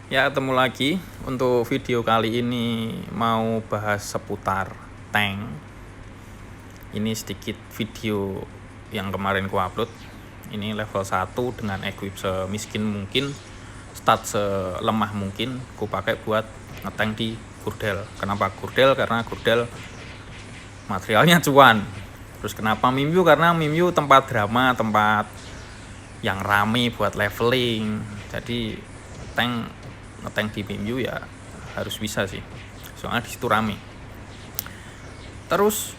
Ya, ketemu lagi. Untuk video kali ini mau bahas seputar tank. Ini sedikit video yang kemarin ku upload. Ini level 1 dengan equip semiskin mungkin, stat selemah mungkin ku pakai buat ngetank di Gurdel. Kenapa Gurdel? Karena Gurdel materialnya cuan. Terus kenapa Mimyu? Karena Mimyu tempat drama, tempat yang rame buat leveling. Jadi ngetank di Mimyu ya harus bisa sih, soalnya di situ rame. Terus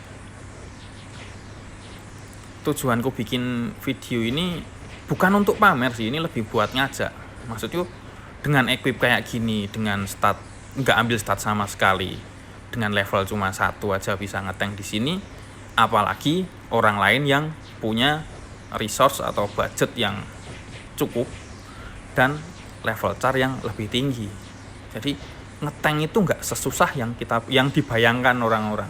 tujuanku bikin video ini bukan untuk pamer sih, ini lebih buat ngajak. Maksudku dengan equip kayak gini, dengan stat nggak ambil stat sama sekali, dengan level cuma 1 aja bisa ngetank di sini, apalagi orang lain yang punya resource atau budget yang cukup dan level char yang lebih tinggi. Jadi ngetank itu nggak sesusah yang dibayangkan orang-orang.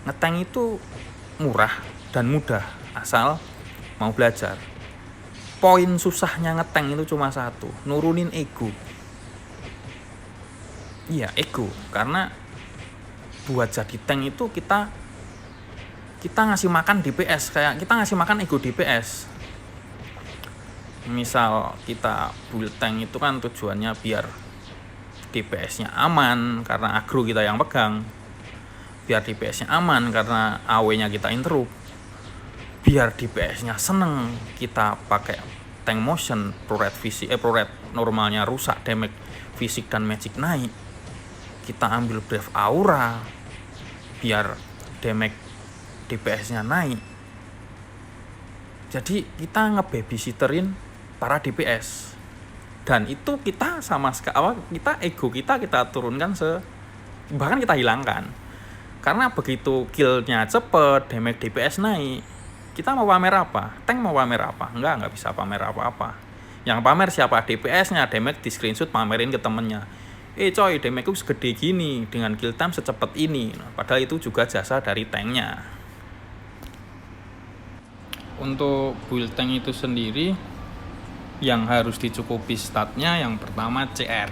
Ngetank itu murah dan mudah asal mau belajar. Poin susahnya ngetank itu cuma satu, nurunin ego. Iya, ego. Karena buat jadi tank itu kita ngasih makan DPS, kayak kita ngasih makan ego DPS. Misal kita build tank itu kan tujuannya biar DPS-nya aman karena aggro kita yang pegang, biar DPS-nya aman karena AW-nya kita interrupt, biar DPS-nya seneng kita pakai tank motion, pro-red normalnya rusak, damage fisik dan magic naik, kita ambil breath aura biar damage DPS-nya naik. Jadi kita ngebabysitterin para DPS, dan itu kita sama sekali ego kita turunkan bahkan kita hilangkan. Karena begitu killnya cepet, damage DPS naik, kita mau pamer apa? Tank mau pamer apa? Nggak bisa pamer apa-apa. Yang pamer siapa? DPS-nya, damage di screenshot pamerin ke temennya. Coy, damage ku segede gini dengan kill time secepat ini. Padahal itu juga jasa dari tanknya. Untuk build tank itu sendiri yang harus dicukupi statnya, yang pertama CR,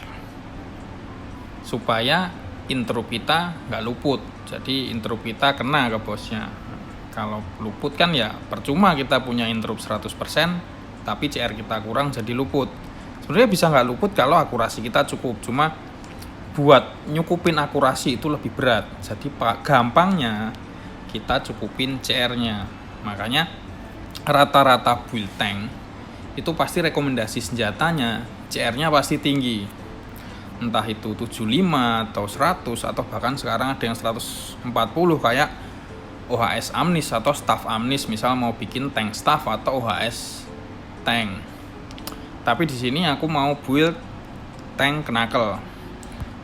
supaya interrupt kita nggak luput. Jadi interrupt kita kena ke bosnya. Kalau luput kan ya percuma kita punya interrupt 100%, tapi CR kita kurang jadi luput. Sebenarnya bisa nggak luput kalau akurasi kita cukup, cuma buat nyukupin akurasi itu lebih berat. Jadi gampangnya kita cukupin CR-nya. Makanya rata-rata build tank itu pasti rekomendasi senjatanya CR-nya pasti tinggi, entah itu 75 atau 100 atau bahkan sekarang ada yang 140 kayak OHS Amnis atau Staff Amnis, misal mau bikin tank staff atau OHS tank. Tapi di sini aku mau build tank knuckle.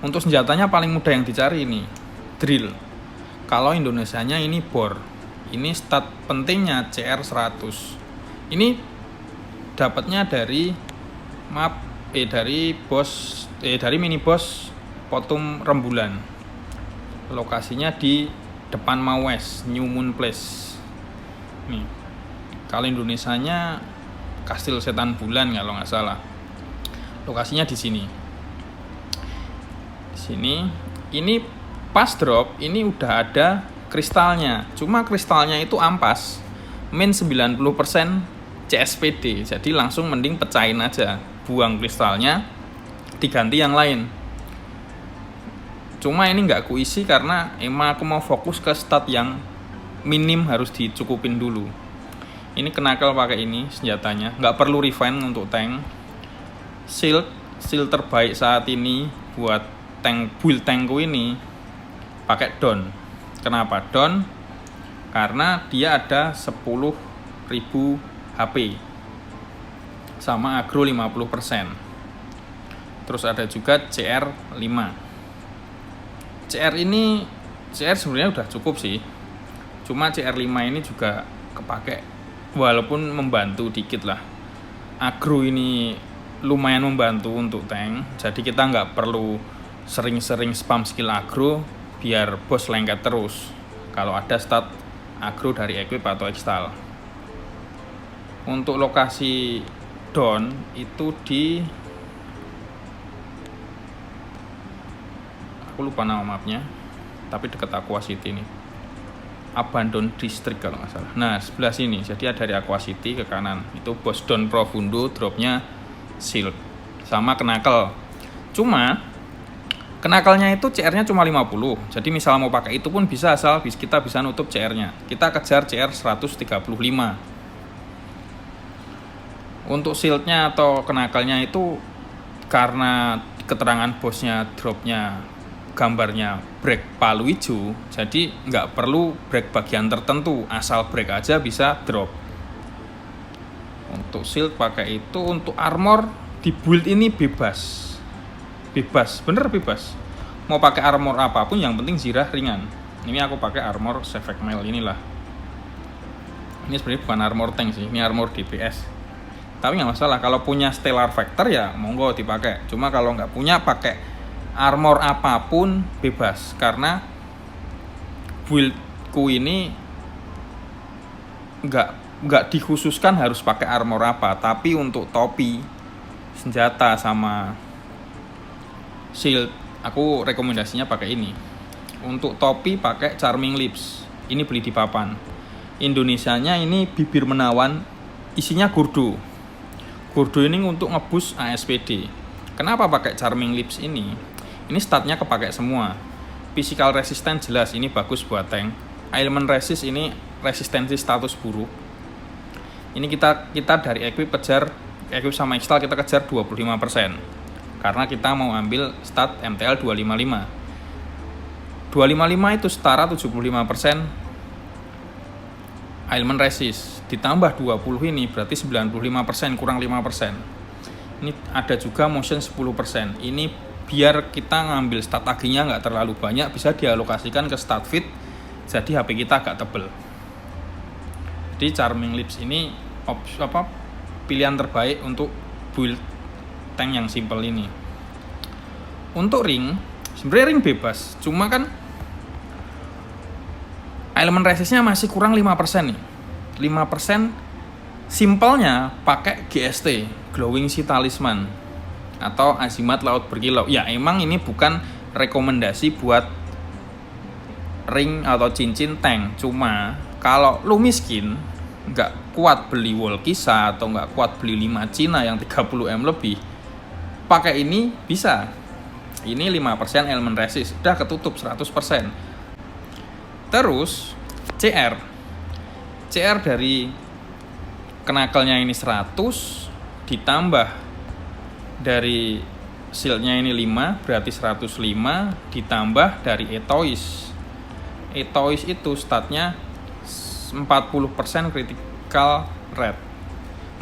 Untuk senjatanya paling mudah yang dicari ini drill. Kalau Indonesianya ini bor. Ini stat pentingnya CR 100. Ini dapatnya dari dari mini boss Potum Rembulan. Lokasinya di depan Mawes, New Moon Place. Nih. Kalau Indonesianya Kastil Setan Bulan kalau nggak salah. Lokasinya di sini. Di sini. Ini pas drop, ini udah ada kristalnya. Cuma kristalnya itu ampas. Min 90% CSPD, jadi langsung mending pecahin aja, buang kristalnya, diganti yang lain. Cuma ini nggak kuisi karena emang aku mau fokus ke stat yang minim harus dicukupin dulu. Ini knuckle pakai ini senjatanya, nggak perlu refine untuk tank. Shield terbaik saat ini buat build tankku ini pakai Dawn. Kenapa Dawn? Karena dia ada 10.000 HP sama agro 50%. Terus ada juga CR5. CR sebenarnya udah cukup sih. Cuma CR5 ini juga kepake walaupun membantu dikit lah. Agro ini lumayan membantu untuk tank. Jadi kita nggak perlu sering-sering spam skill agro biar bos lengket terus kalau ada stat agro dari equip atau extal. Untuk lokasi Dawn itu di aku lupa nama mapnya, tapi dekat Aqua City ini, Abandon District kalau nggak salah. Nah sebelah sini, jadi dari Aqua City ke kanan itu Boston Profundo, dropnya Shield sama Knuckle. Cuma Knuckle-nya itu CR-nya cuma 50. Jadi misal mau pakai itu pun bisa, asal kita bisa nutup CR-nya. Kita kejar CR 135. Untuk Shield-nya atau Knuckle-nya itu karena keterangan bosnya dropnya gambarnya brake palu hijau, jadi nggak perlu brake bagian tertentu, asal brake aja bisa drop. Untuk shield pakai itu. Untuk armor di build ini bebas, bener bebas. Mau pakai armor apapun yang penting zirah ringan. Ini aku pakai armor Sevek Mail inilah. Ini sebenarnya bukan armor tank sih, ini armor DPS. Tapi nggak masalah, kalau punya Stellar Factor ya monggo dipakai. Cuma kalau nggak punya, pakai armor apapun bebas, karena buildku ini nggak dikhususkan harus pakai armor apa, tapi untuk topi, senjata sama shield aku rekomendasinya pakai ini. Untuk topi pakai Charming Lips, ini beli di papan. Indonesianya ini bibir menawan, isinya gurdo ini untuk ngeboost ASPD. Kenapa pakai Charming Lips ini? Ini statnya kepakai semua. Physical resistance jelas, ini bagus buat tank. Element resist ini resistensi status buruk. Ini kita dari equip sama extal kita kejar 25%. Karena kita mau ambil stat MTL 255. 255 itu setara 75% element resist. Ditambah 20 ini berarti 95%, kurang 5%. Ini ada juga motion 10%. Ini biar kita ngambil stat aginya nggak terlalu banyak, bisa dialokasikan ke stat fit, jadi HP kita agak tebel. Jadi Charming Lips ini pilihan terbaik untuk build tank yang simple ini. Untuk ring, sebenarnya ring bebas, cuma kan elemen resistnya masih kurang 5% nih. 5% simpelnya pakai GST, Glowing Sea Talisman atau Azimat Laut Berkilau. Ya emang ini bukan rekomendasi buat ring atau cincin tank, cuma kalau lu miskin, nggak kuat beli Wolkisa atau nggak kuat beli 5 Cina yang 30M lebih, pakai ini bisa. Ini 5% elemen resist, udah ketutup 100%. Terus CR dari Knuckle-nya ini 100, ditambah dari shieldnya ini 5, berarti 105, ditambah dari Etois itu statnya 40% critical rate.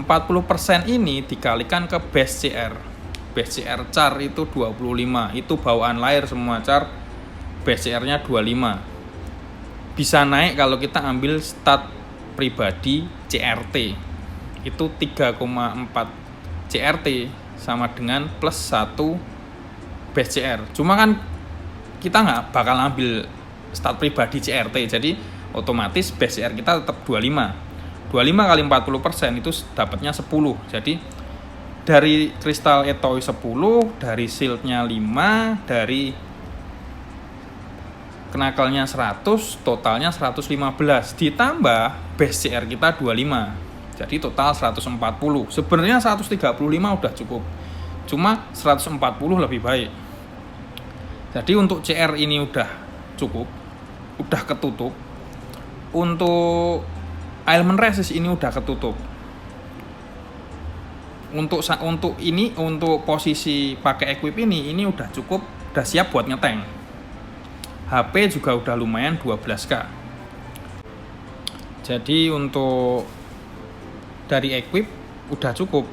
40% ini dikalikan ke base CR char itu 25, itu bawaan lahir semua char, base CR-nya 25. Bisa naik kalau kita ambil stat pribadi CRT, itu 3,4 CRT sama dengan plus 1 base CR. Cuma kan kita nggak bakal ambil stat pribadi CRT, jadi otomatis base CR kita tetap 25 kali 40% itu dapatnya 10. Jadi dari kristal Etoy 10, dari shieldnya 5, dari Knuckle-nya 100, totalnya 115, ditambah base CR kita 25, jadi total 140. Sebenarnya 135 udah cukup, cuma 140 lebih baik. Jadi untuk CR ini udah cukup, udah ketutup. Untuk element resist ini udah ketutup. Untuk posisi pakai equip ini udah cukup, udah siap buat ngeteng. HP juga udah lumayan 12k. Jadi untuk dari equip udah cukup.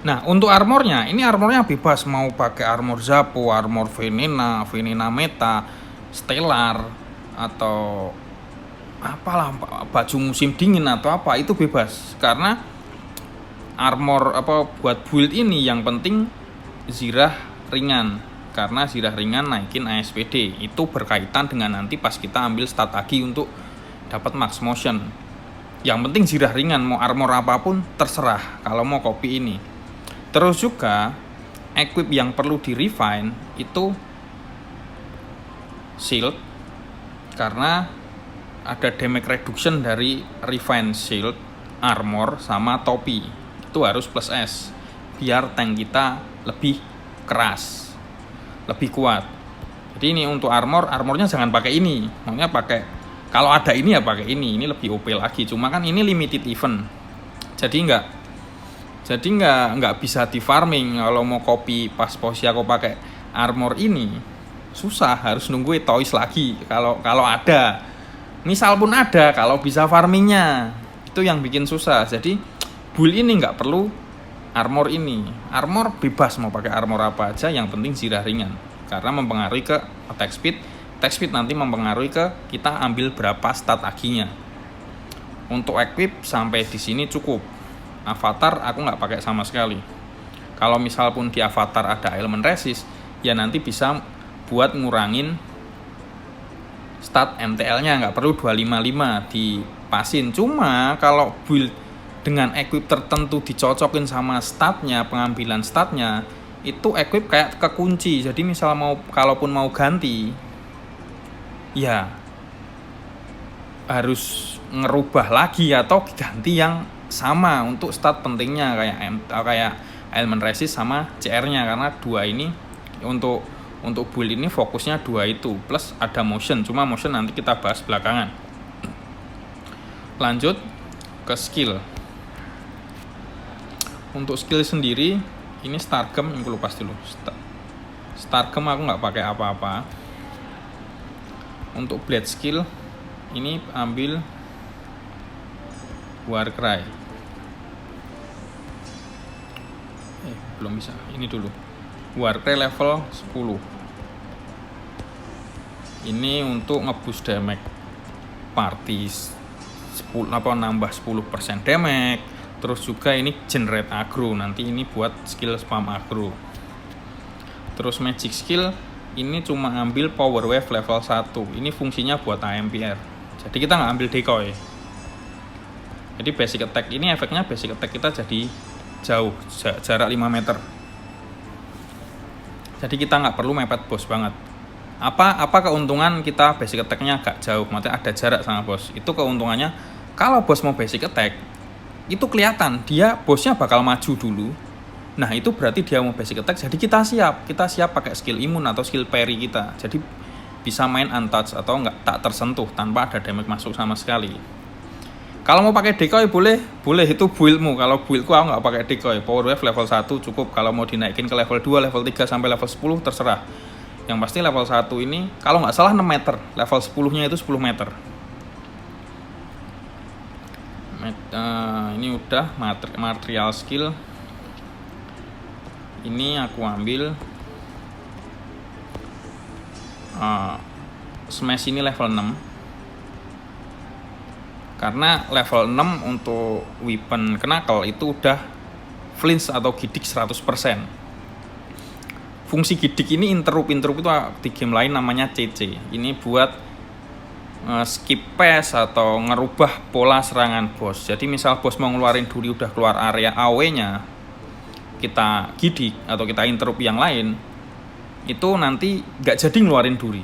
Nah untuk armornya, ini armornya bebas, mau pakai armor Zappo, armor Venena Meta, Stellar, atau apalah, baju musim dingin atau apa, itu bebas. Karena armor buat build ini yang penting zirah ringan, karena zirah ringan naikin ASPD. Itu berkaitan dengan nanti pas kita ambil stat agi untuk dapat max motion. Yang penting zirah ringan, mau armor apapun terserah kalau mau copy ini. Terus juga equip yang perlu di refine itu shield, karena ada damage reduction dari refine shield, armor, sama topi. Itu harus plus S biar tank kita lebih keras, lebih kuat. Jadi ini untuk armornya jangan pakai ini, maunya pakai, kalau ada ini ya pakai ini lebih OP lagi. Cuma kan ini limited event, jadi nggak bisa di farming. Kalau mau copy pas posisi aku pakai armor ini susah, harus nunggu toys lagi. Kalau ada, misal pun ada, kalau bisa farmingnya itu yang bikin susah. Jadi build ini nggak perlu armor ini. Armor bebas mau pakai armor apa aja, yang penting zirah ringan, karena mempengaruhi ke attack speed. Attack speed nanti mempengaruhi ke kita ambil berapa stat aginya. Untuk equip sampai di sini cukup. Avatar aku nggak pakai sama sekali. Kalau misal pun di avatar ada element resist, ya nanti bisa buat ngurangin stat MTL-nya, nggak perlu 255 dipasin. Cuma kalau build dengan equip tertentu dicocokin sama statnya, pengambilan statnya, itu equip kayak kekunci. Jadi misal kalaupun mau ganti, ya harus ngerubah lagi atau ganti yang sama untuk stat pentingnya kayak element resist sama CR-nya, karena dua ini untuk build ini fokusnya dua itu, plus ada motion. Cuma motion nanti kita bahas belakangan. Lanjut ke skill. Untuk skill sendiri ini Stargem, aku lupa dulu. Stargem aku nggak pakai apa-apa. Untuk blade skill ini ambil Warcry. Belum bisa. Ini dulu. Warcry level 10. Ini untuk ngeboost damage party 10, nambah 10% damage. Terus juga ini generate aggro, nanti ini buat skill spam aggro. Terus magic skill ini cuma ambil power wave level 1. Ini fungsinya buat AMPR. Jadi kita nggak ambil decoy. Jadi basic attack ini efeknya basic attack kita jadi jauh, jarak 5 meter. Jadi kita nggak perlu mepet bos banget. Apa keuntungan kita basic attack-nya agak jauh, maksudnya ada jarak sama bos? Itu keuntungannya, kalau bos mau basic attack, itu kelihatan dia bosnya bakal maju dulu. Nah itu berarti dia mau basic attack, jadi kita siap pakai skill imun atau skill parry kita. Jadi bisa main untouched atau tak tersentuh tanpa ada damage masuk sama sekali. Kalau mau pakai decoy boleh itu buildmu. Kalau buildku aku nggak pakai decoy. Power wave level 1 cukup. Kalau mau dinaikin ke level 2, level 3 sampai level 10 terserah. Yang pasti level 1 ini kalau nggak salah 6 meter, level 10-nya itu 10 meter. Ini udah material skill. Ini aku ambil smash ini level 6, karena level 6 untuk weapon knuckle itu udah flinch atau gidik 100%. Fungsi gidik ini interrupt itu di game lain namanya CC. Ini buat skip pass atau ngerubah pola serangan bos. Jadi misal bos mau ngeluarin duri udah keluar area AW-nya, kita gidik atau kita interrupt yang lain, itu nanti nggak jadi ngeluarin duri.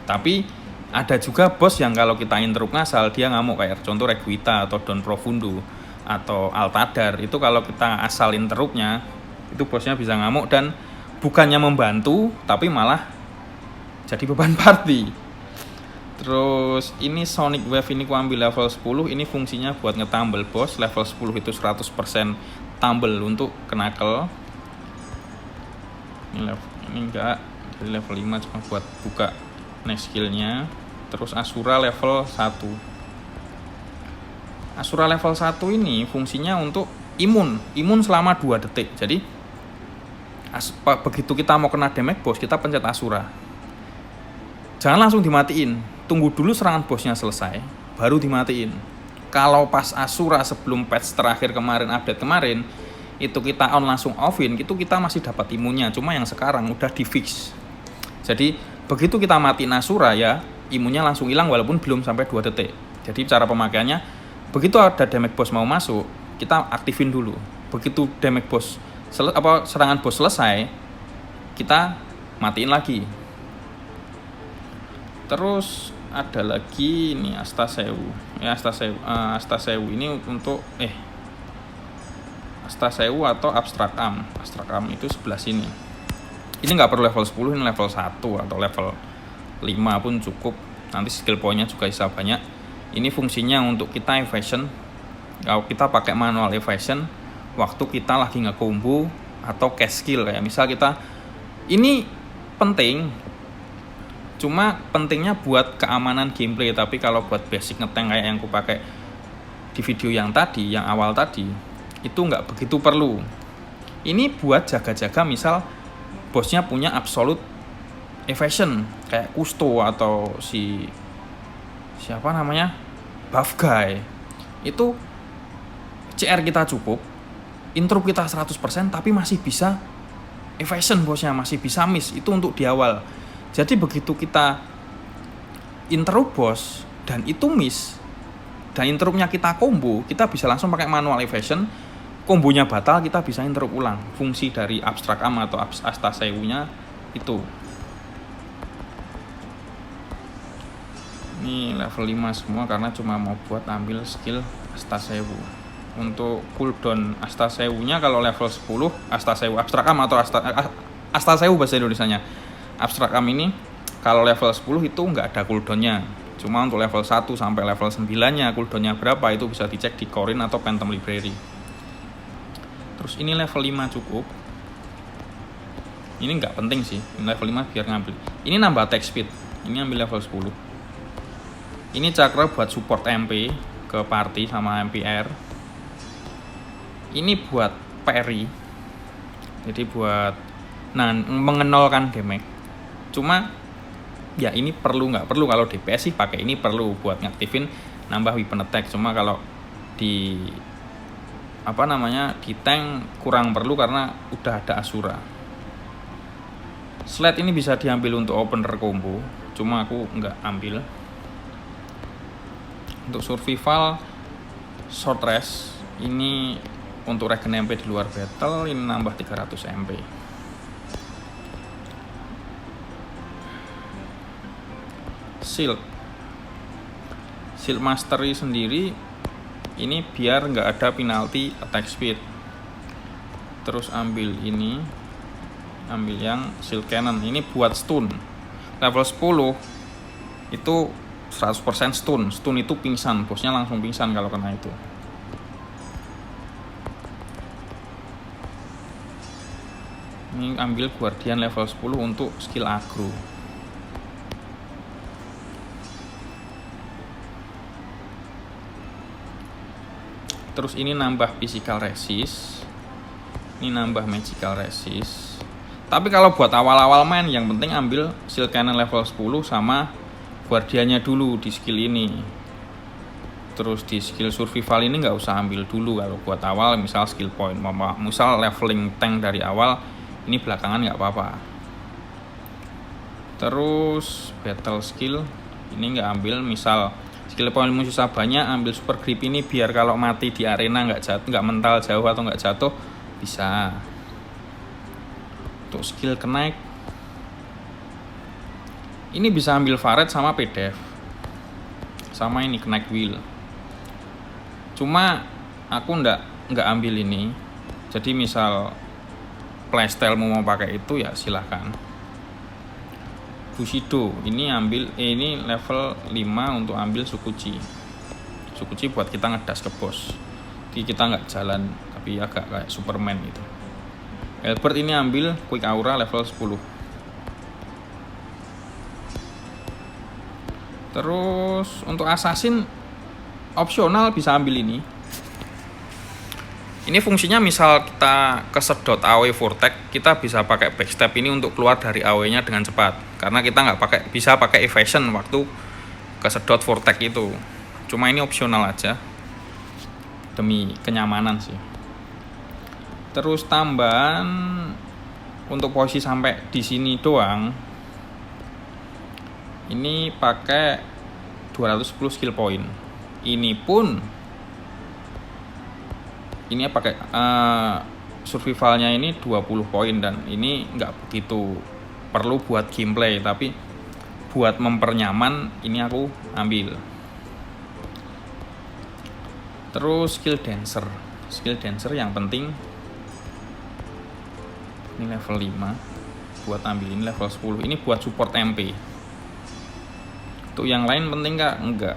Tapi ada juga bos yang kalau kita interrupt ngasal dia ngamuk, kayak contoh Reguita atau Don Profundo atau Altadar. Itu kalau kita asal interruptnya, itu bosnya bisa ngamuk dan bukannya membantu tapi malah jadi beban party. Terus ini Sonic Wave ini ku ambil level 10. Ini fungsinya buat ngetumble bos. Level 10 itu 100% tumble untuk knuckle. Ini enggak, dari level 5 cuma buat buka next skillnya. Terus Asura level 1. Asura level 1 ini fungsinya untuk imun selama 2 detik. Jadi begitu kita mau kena damage bos, kita pencet Asura. Jangan langsung dimatiin. Tunggu dulu serangan bosnya selesai, baru dimatiin. Kalau pas Asura sebelum patch terakhir kemarin, update kemarin, itu kita on langsung offin, itu kita masih dapat imunnya. Cuma yang sekarang udah di fix. Jadi begitu kita matiin Asura ya, imunnya langsung hilang walaupun belum sampai 2 detik. Jadi cara pemakaiannya, begitu ada damage boss mau masuk, kita aktifin dulu. Begitu damage boss serangan boss selesai, kita matiin lagi. Terus ada lagi ini Astasewu. Ya Astasewu ini untuk Astasewu atau Abstrak Am. Abstrak Am itu sebelah sini. Ini nggak perlu level 10, ini level 1 atau level 5 pun cukup. Nanti skill pointnya juga bisa banyak. Ini fungsinya untuk kita evasion. Kalau kita pakai manual evasion, waktu kita lagi nge-combo atau cash skill, kayak misal kita ini penting, cuma pentingnya buat keamanan gameplay. Tapi kalau buat basic ngeteng kayak yang aku pakai di video yang tadi, yang awal tadi, itu nggak begitu perlu. Ini buat jaga-jaga misal bosnya punya absolute evasion kayak Kusto atau siapa namanya buff guy, itu CR kita cukup, intro kita 100%, tapi masih bisa evasion bosnya, masih bisa miss. Itu untuk di awal. Jadi begitu kita intro bos dan itu miss dan interruptnya kita combo, kita bisa langsung pakai manual evasion. Kombonya batal, kita bisa interrupt ulang. Fungsi dari Abstrak Am atau Astasewunya itu. Ini level 5 semua karena cuma mau buat ambil skill Astasewu. Untuk cooldown Astasewunya kalau level 10, Astasewu Abstrak Am atau Astasewu bahasa Indonesianya. Abstrak Am ini kalau level 10 itu nggak ada cooldownnya. Cuma untuk level 1 sampai level 9-nya cooldownnya berapa itu bisa dicek di Corin atau Phantom Library. Terus ini level 5 cukup. Ini nggak penting sih, ini level 5 biar ngambil. Ini nambah attack speed, ini ambil level 10. Ini cakra buat support MP ke party sama MPR. Ini buat parry, jadi buat mengenolkan damage. Cuma ya ini perlu nggak perlu, kalau DPS sih pakai ini perlu buat ngaktifin nambah weapon attack. Cuma kalau di di tank kurang perlu karena udah ada Asura. Sled ini bisa diambil untuk opener combo, cuma aku nggak ambil. Untuk survival short rest ini untuk regen MP di luar battle, ini nambah 300 MP. Shield mastery sendiri ini biar nggak ada penalti attack speed. Terus ambil ini, ambil yang shield cannon, ini buat stun. Level 10 itu 100% stun. Stun itu pingsan, bosnya langsung pingsan kalau kena itu. Ini ambil guardian level 10 untuk skill aggro. Terus ini nambah physical resist, ini nambah magical resist. Tapi kalau buat awal-awal main, yang penting ambil shield cannon level 10 sama guardiannya dulu di skill ini. Terus di skill survival ini nggak usah ambil dulu kalau buat awal. Misal skill point, misal leveling tank dari awal, ini belakangan nggak apa-apa. Terus battle skill ini nggak ambil. Misal skill pointmu susah banyak, ambil super grip ini biar kalau mati di arena nggak mental jauh atau nggak jatuh, bisa. Untuk skill kenaik ini bisa ambil Faret sama PDF sama ini kenaik wheel. Cuma aku nggak ambil ini. Jadi misal playstyle mau pakai itu ya silahkan. Bushido ini ambil, ini level 5 untuk ambil Sukuchi buat kita ngedas ke bos. Jadi kita nggak jalan tapi agak kayak Superman gitu. Albert ini ambil Quick Aura level 10. Terus untuk Assassin opsional bisa ambil ini. Ini fungsinya misal kita kesedot AoE Vortex, kita bisa pakai backstep ini untuk keluar dari AoE-nya dengan cepat. Karena kita nggak bisa pakai evasion waktu kesedot Vortex itu. Cuma ini opsional aja, demi kenyamanan sih. Terus tambahan untuk posisi sampai di sini doang, ini pakai 210 skill point. Ini pun ini pakai survivalnya ini 20 poin, dan ini nggak begitu perlu buat gameplay, tapi buat mempernyaman ini aku ambil. Terus skill dancer yang penting ini level 5 buat ambil, ini level 10 ini buat support MP. Untuk yang lain penting enggak.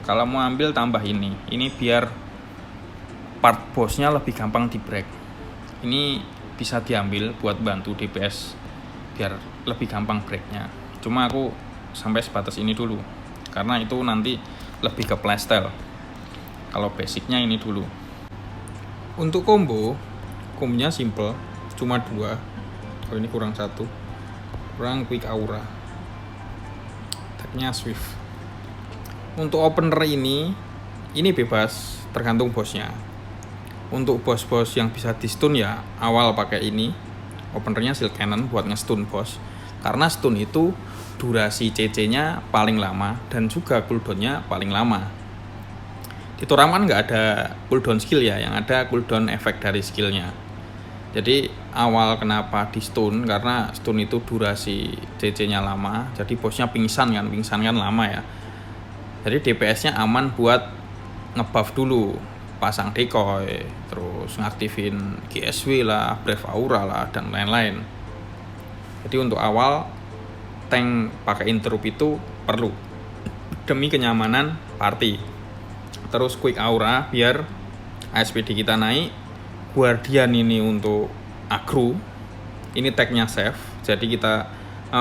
Kalau mau ambil tambah ini biar part bossnya lebih gampang di break. Ini bisa diambil buat bantu DPS biar lebih gampang breaknya. Cuma aku sampai sebatas ini dulu karena itu nanti lebih ke playstyle. Kalau basicnya ini dulu. Untuk kombonya simple, cuma 2. Oh ini kurang 1, kurang quick aura, tagnya swift. Untuk opener ini bebas tergantung bosnya. Untuk bos-bos yang bisa di stun ya awal pakai ini openernya Shield Cannon buat nge-stun bos, karena stun itu durasi CC-nya paling lama dan juga cooldown-nya paling lama. Di turnamen nggak ada cooldown skill ya, yang ada cooldown efek dari skillnya. Jadi awal kenapa di stun, karena stun itu durasi CC-nya lama, jadi bosnya pingsan kan lama ya. Jadi DPS-nya aman buat ngebuff dulu, pasang decoy, terus ngaktifin GSW lah, Brave Aura lah, dan lain-lain. Jadi untuk awal tank pakai interrupt itu perlu demi kenyamanan party. Terus quick aura biar ASPD kita naik. Guardian ini untuk aggro, ini tagnya save, jadi kita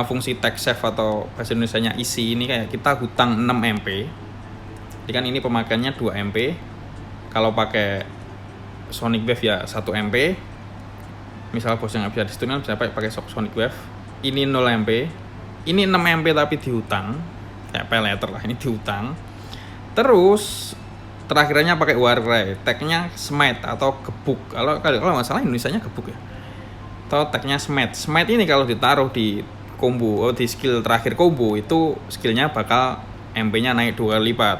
fungsi tag save atau bahasa Indonesianya isi ini kayak kita hutang 6 MP. Jadi kan ini pemakaiannya 2 MP. Kalau pakai Sonic Wave ya 1 MP. Misal bos yang nggak bisa di stun bisa pakai Sonic Wave. Ini 0 MP, ini 6 MP tapi dihutang kayak pay later lah, ini dihutang. Terus terakhirannya pakai Warcry, tagnya smite atau gebuk. Kalau masalah Indonesianya gebuk ya. Atau tagnya smite. Smite ini kalau ditaruh di combo, di skill terakhir combo itu skillnya bakal MP-nya naik 2 kali lipat.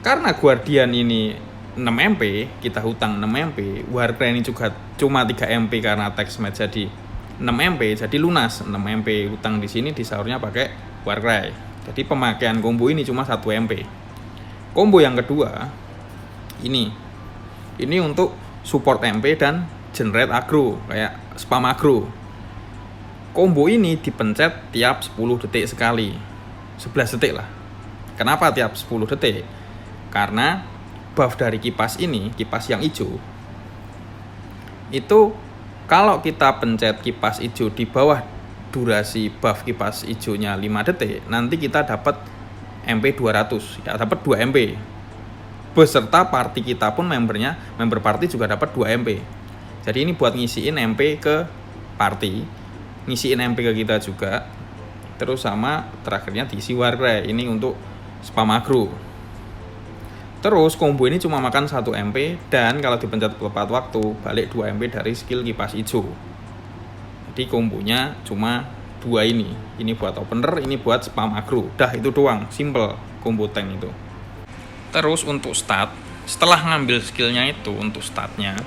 Karena Guardian ini 6 MP, kita hutang 6 MP. Warcry ini juga cuma 3 MP karena tag smite, jadi 6 MP, jadi lunas 6 MP hutang di sini, disaurnya pakai Warcry. Jadi pemakaian combo ini cuma 1 MP. Combo yang kedua ini untuk support MP dan generate aggro kayak spam aggro. Combo ini dipencet tiap 10 detik sekali, 11 detik lah. Kenapa tiap 10 detik? Karena buff dari kipas ini, kipas yang hijau itu kalau kita pencet kipas hijau di bawah durasi buff kipas hijaunya 5 detik, nanti kita dapat MP 200, ya dapat 2 MP. Beserta party kita pun member party juga dapat 2 MP. Jadi ini buat ngisiin MP ke party, ngisiin MP ke kita juga. Terus sama terakhirnya diisi Warcry, ini untuk spam aggro. Terus combo ini cuma makan 1 MP dan kalau dipencet tepat waktu balik 2 MP dari skill kipas hijau. Jadi kombonya cuma 2 ini buat opener, ini buat spam aggro. Dah itu doang, simple combo tank itu. Terus untuk stat, setelah ngambil skillnya itu untuk statnya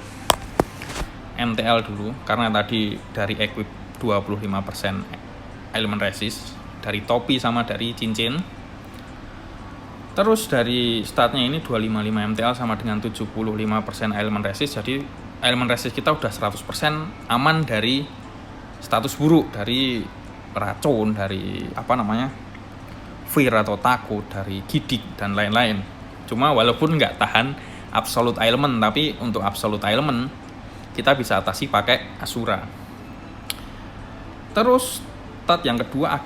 MTL dulu, karena tadi dari equip 25% element resist dari topi sama dari cincin. Terus dari statnya ini 255 MTL sama dengan 75% elemen resist, jadi elemen resist kita udah 100% aman dari status buruk, dari racun, dari fear atau takut, dari gidik dan lain-lain. Cuma walaupun nggak tahan absolute element, tapi untuk absolute element kita bisa atasi pakai Asura. Terus stat yang kedua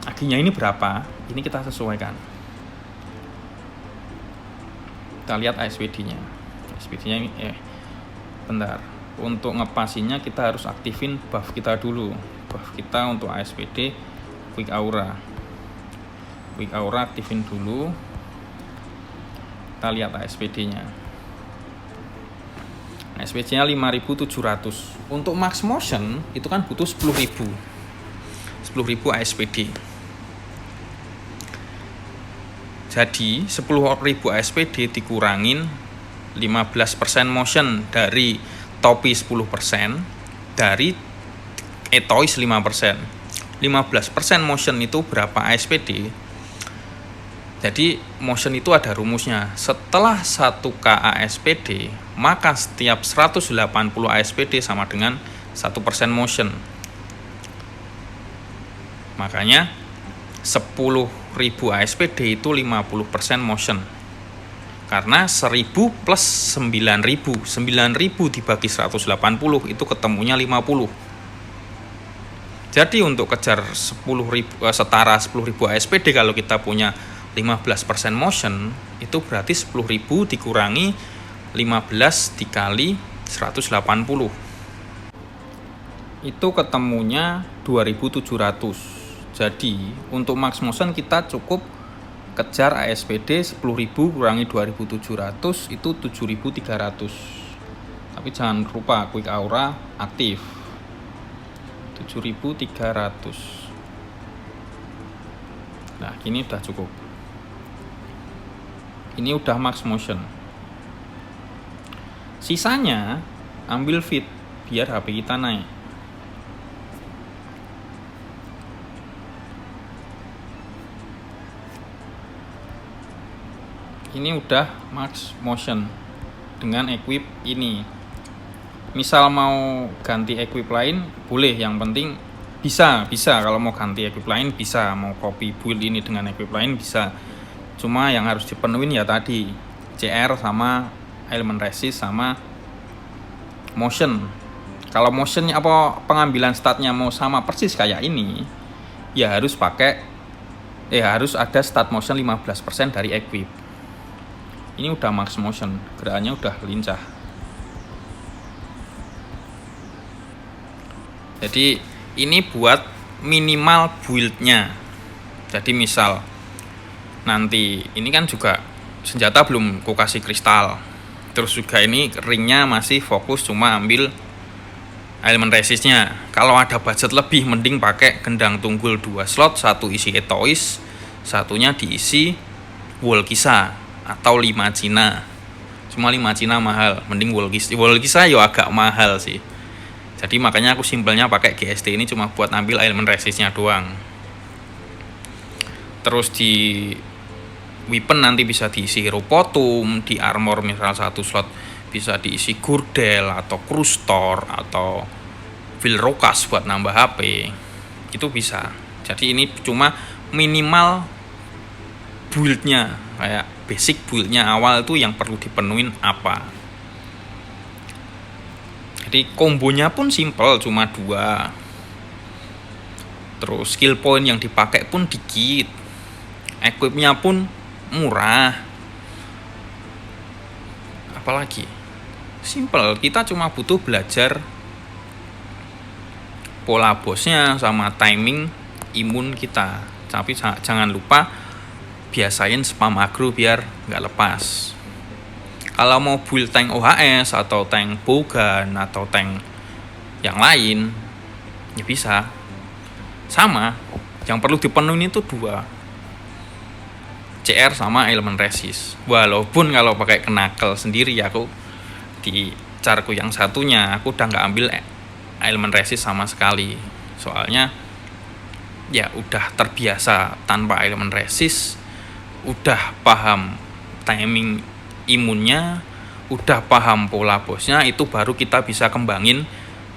aginya ini berapa, ini kita sesuaikan. Kita lihat ASPD-nya ini bentar, untuk ngepasinya kita harus aktifin buff kita dulu. Buff kita untuk ASPD quick aura aktifin dulu. Kita lihat ASPD-nya. ASPD-nya 5.700. Untuk max motion itu kan butuh 10.000 ASPD. Jadi 10.000 ASPD dikurangin 15% motion dari topi 10%, dari etois 5%. 15% motion itu berapa ASPD? Jadi motion itu ada rumusnya. Setelah 1K ASPD, maka setiap 180 ASPD sama dengan 1% motion. Makanya 10.000 ASPD itu 50% motion. Karena 1000 plus 9.000, 9.000 dibagi 180 itu ketemunya 50. Jadi untuk kejar 10.000 setara 10.000 ASPD kalau kita punya 15% motion, itu berarti 10.000 dikurangi 15 dikali 180. Itu ketemunya 2.700. Jadi untuk max motion kita cukup kejar ASPD 10.000 kurangi 2.700 itu 7.300. Tapi jangan lupa quick aura aktif. 7.300. Nah, ini udah cukup. Ini udah max motion. Sisanya ambil fit biar HP kita naik. Ini udah max motion dengan equip ini. Misal mau ganti equip lain boleh, yang penting bisa kalau mau ganti equip lain bisa, mau copy build ini dengan equip lain bisa. Cuma yang harus dipenuhin ya tadi CR sama element resist sama motion. Kalau motionnya apa pengambilan statnya mau sama persis kayak ini, ya harus harus ada stat motion 15% dari equip. Ini udah max motion, gerakannya udah lincah. Jadi ini buat minimal build-nya. Jadi misal nanti ini kan juga senjata belum ku kasih kristal, terus juga ini ringnya masih fokus cuma ambil elemen resistnya. Kalau ada budget lebih mending pakai gendang tunggul 2 slot, satu isi etois, satunya diisi wall kisa atau 5 Cina. Cuma 5 Cina mahal, mending wall kisa ya agak mahal sih. Jadi makanya aku simpelnya pakai GST ini cuma buat ambil elemen resistnya doang. Terus di weapon nanti bisa diisi hero potom, di armor misal satu slot bisa diisi gurdel atau krustor atau vilrokas buat nambah HP. Itu bisa. Jadi ini cuma minimal build-nya, kayak basic build-nya awal itu yang perlu dipenuhin apa. Jadi kombonya pun simple, cuma 2. Terus skill point yang dipakai pun dikit. Equipnya pun murah. Apalagi simple, kita cuma butuh belajar pola bosnya sama timing imun kita. Tapi jangan lupa biasain spam agro biar nggak lepas. Kalau mau build tank OHS atau tank Bogan atau tank yang lain ya bisa. Sama, yang perlu dipenuhi itu 2, CR sama elemen resist. Walaupun kalau pakai knuckle sendiri aku di carku yang satunya aku udah nggak ambil elemen resist sama sekali. Soalnya ya udah terbiasa tanpa elemen resist, udah paham timing imunnya, udah paham pola bosnya, itu baru kita bisa kembangin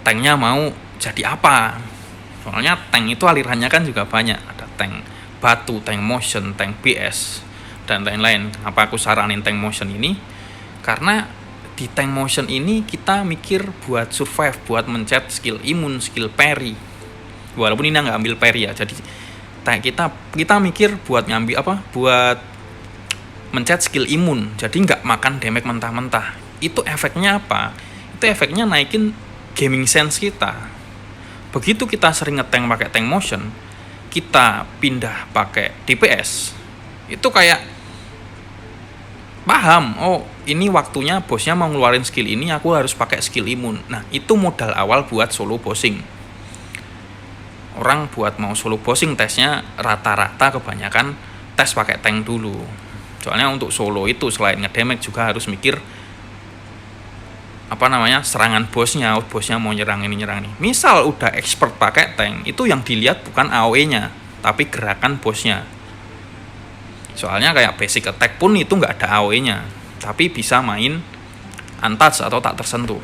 tanknya mau jadi apa. Soalnya tank itu alirannya kan juga banyak, ada tank batu, tank motion, tank BS, dan lain-lain. Kenapa aku saranin tank motion ini? Karena di tank motion ini kita mikir buat survive, buat mencet skill imun, skill parry. Walaupun ini nggak ambil parry ya, jadi kita mikir buat ngambil buat mencet skill imun, jadi nggak makan damage mentah-mentah. Itu efeknya apa? Itu efeknya naikin gaming sense kita. Begitu kita sering ngetank pakai tank motion, kita pindah pakai DPS, itu kayak paham, oh ini waktunya bosnya mau ngeluarin skill ini, aku harus pakai skill imun. Nah itu modal awal buat solo bossing. Orang buat mau solo bossing tesnya rata-rata kebanyakan tes pakai tank dulu. Soalnya untuk solo itu selain ngedamage juga harus mikir serangan bosnya mau nyerang ini. Misal udah expert pakai tank, itu yang dilihat bukan AOE-nya, tapi gerakan bosnya. Soalnya kayak basic attack pun itu nggak ada AOE-nya, tapi bisa main untouch atau tak tersentuh.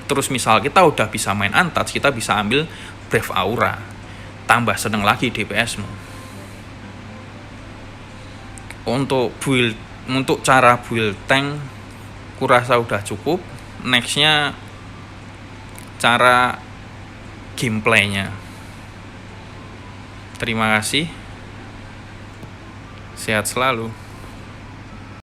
Terus misal kita udah bisa main untouch, kita bisa ambil Brave Aura, tambah seneng lagi DPS-mu. Untuk cara build tank kurasa udah cukup. Nextnya cara gameplaynya. Terima kasih, sehat selalu.